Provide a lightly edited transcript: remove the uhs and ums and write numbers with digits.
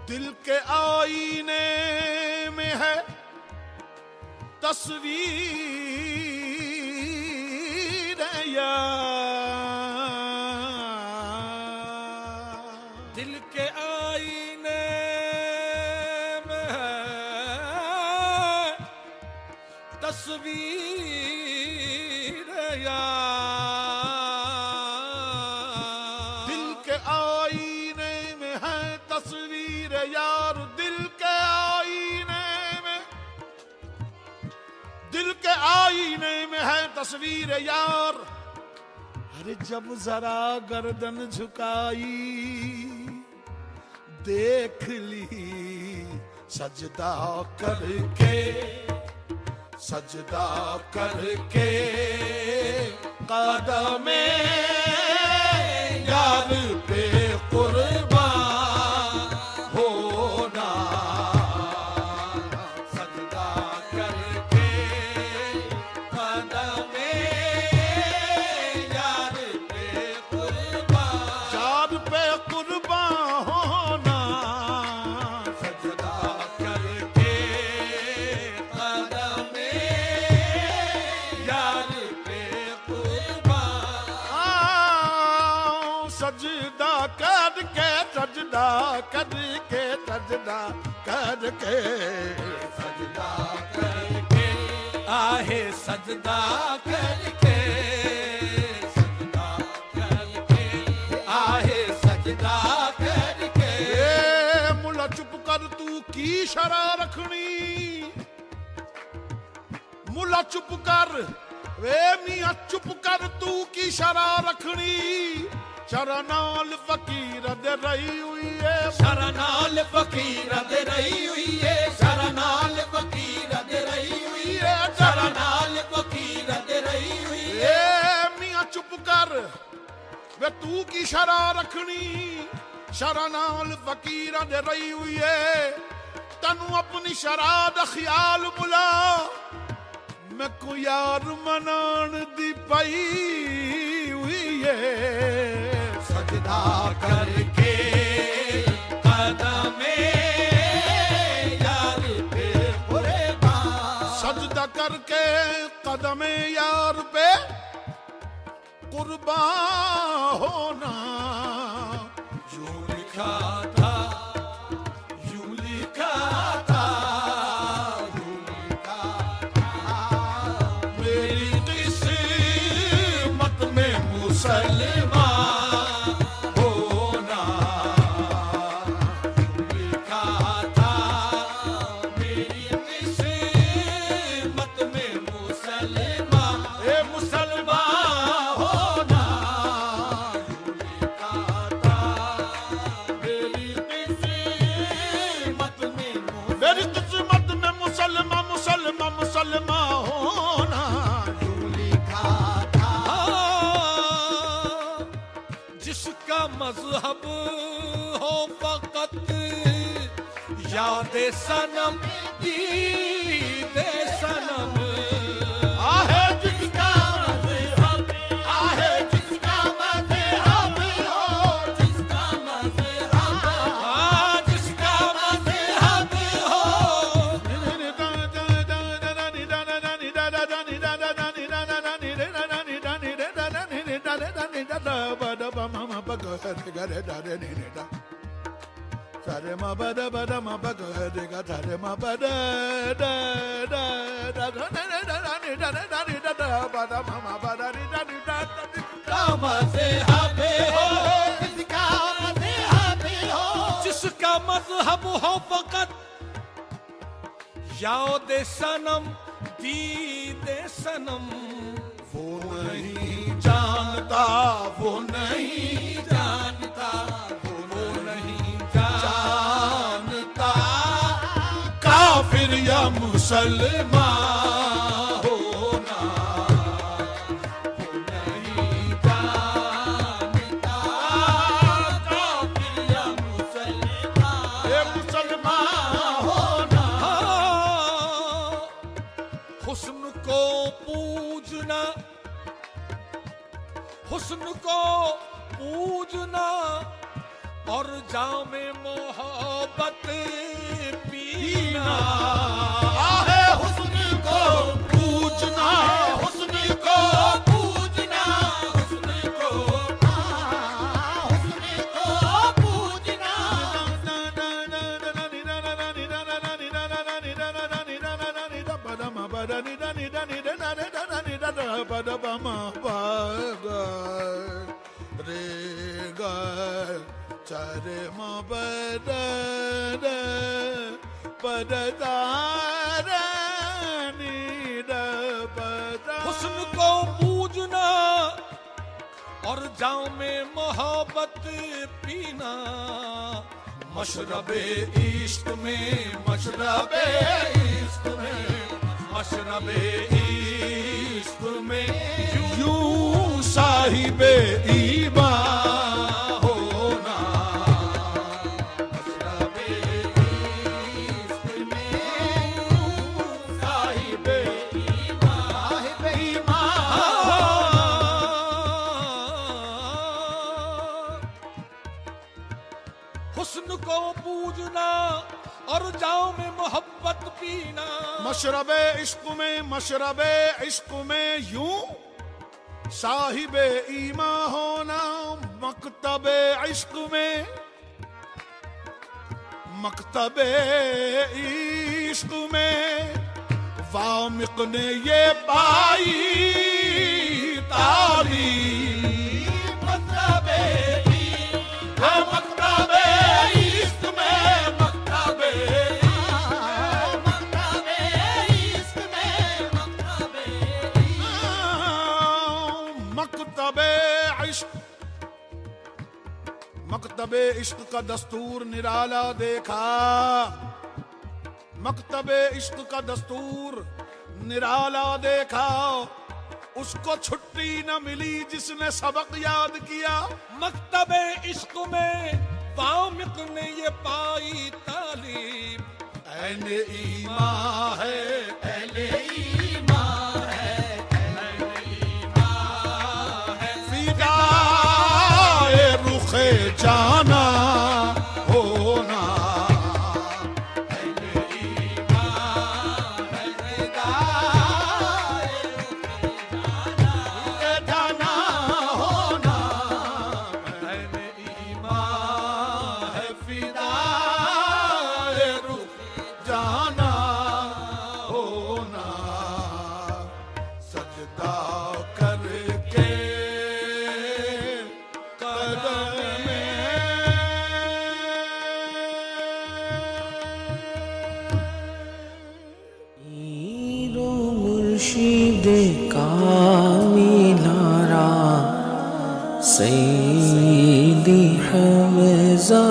दिल के आईने में है तस्वीर यार, दिल के आईने में है तस्वीर यार, दिल के आईने में है तस्वीर यार, दिल के आईने में, दिल के आईने में है तस्वीर यार। अरे जब जरा गर्दन झुकाई देख ली सजदा करके, सजदा करके कदमे यार पे कुर्बान होना, सजदा करके कदमे यार पे कुर्बान, यार पे कुर्बान होना, सजदा करके कदमे यार पे कुर्बान, सजदा करके, सजदा करके, सजदा करके, सजदा करके आहे सजदा करके, सजदा करके आहे सजदा करके। ए मुला चुप कर तू की शरा रखनी, मुला चुप कर, वे मियां चुप कर तू की शरा रखनी, शरा नाल फकीर दे रही हुई है, शरनाल फकीर दे रही हुई है, शरनाल फकीर दे रही हुई है, शरनाल फकीर दे रही हुई है। ए मियां चुप कर, वे तू की शरा रखनी, शरा नाल फकीर दे रही हुई है, तनु अपनी शरा दा ख्याल बुला, मैं को यार मनान दी पई हुई है, सजदा करके कदमे यार पे कुर्बान, सजदा करके कदमे यार पे कुर्बान होना। यूं लिखा था, यूं लिखा था, यूं लिखा था, मेरी किस्मत में मुसलमान होना, लिखा था मेरी किस्मत में मुसलमान, ए मुसलमान होना, लिखा था मेरी किस्मत में मेरी किस्मत में मुसलमान, मुसलमान, मुसलमान होना। लिखा था। जिसका मजहब हो फकत याद सनम, दीदे सनम, आहे जिसका मजहब, आहे जिसका मजहब हो, जिसका मजहब, जिसका मजहब हो, Sare ma ba da ba da ma ba ga de ga sare ma ba da da da da da da da da da da da da ba da ma ma ba da da da da जिसका मजहब हो, जिसका मजहब हो, जिसका मजहब हो फकत याद सनम, दीदे सनम, वो नहीं जानता, वो नहीं जानता, वो नहीं जानता, काफिर या मुसलमान होना, वो नहीं जानता, काफिर या मुसलमान, ये मुसलमान होना। हुस्न को पूजना, हुस्न को पूजना और जाम मोहब्बत पीना, आहे हुस्न को पूजना, हुस्न को पूजना, हुस्न को पूजना। चरे मबद हुस्न को पूजना और जाम मोहब्बत पीना, मशरबे इश्क में, मशरबे इश्क में, मशरबे इश्क में यूं साहिबे ईमान होना, मशरबे इश्क में साहिबे हुस्न को पूजना और जाओ में मोहब्बत पीना, मशरबे इश्क में यूं साहिबे ईमा होना, मकतबे इश्क में, मकतबे इश्क में वामिक ने ये पाई तालीम, मकतबे इश्क में, मकतबे इश्क में, मकतबे इश्क का दस्तूर निराला देखा, मकतबे इश्क का दस्तूर निराला देखा, उसको छुट्टी न मिली जिसने सबक याद किया, मकतबे इश्क में वामिक ने ये पाई तालीम, ऐने ईमान है, अहले ईमान है, अहले ईमान है, फिदाए रुखे जाना होना, अहले ईमान है, फिदाए रुखे जाना होना, अहले ईमान है, फिदाए रुख जाना होना, सजदा करके मुर्शिद कामिलारा सैयदी हमजा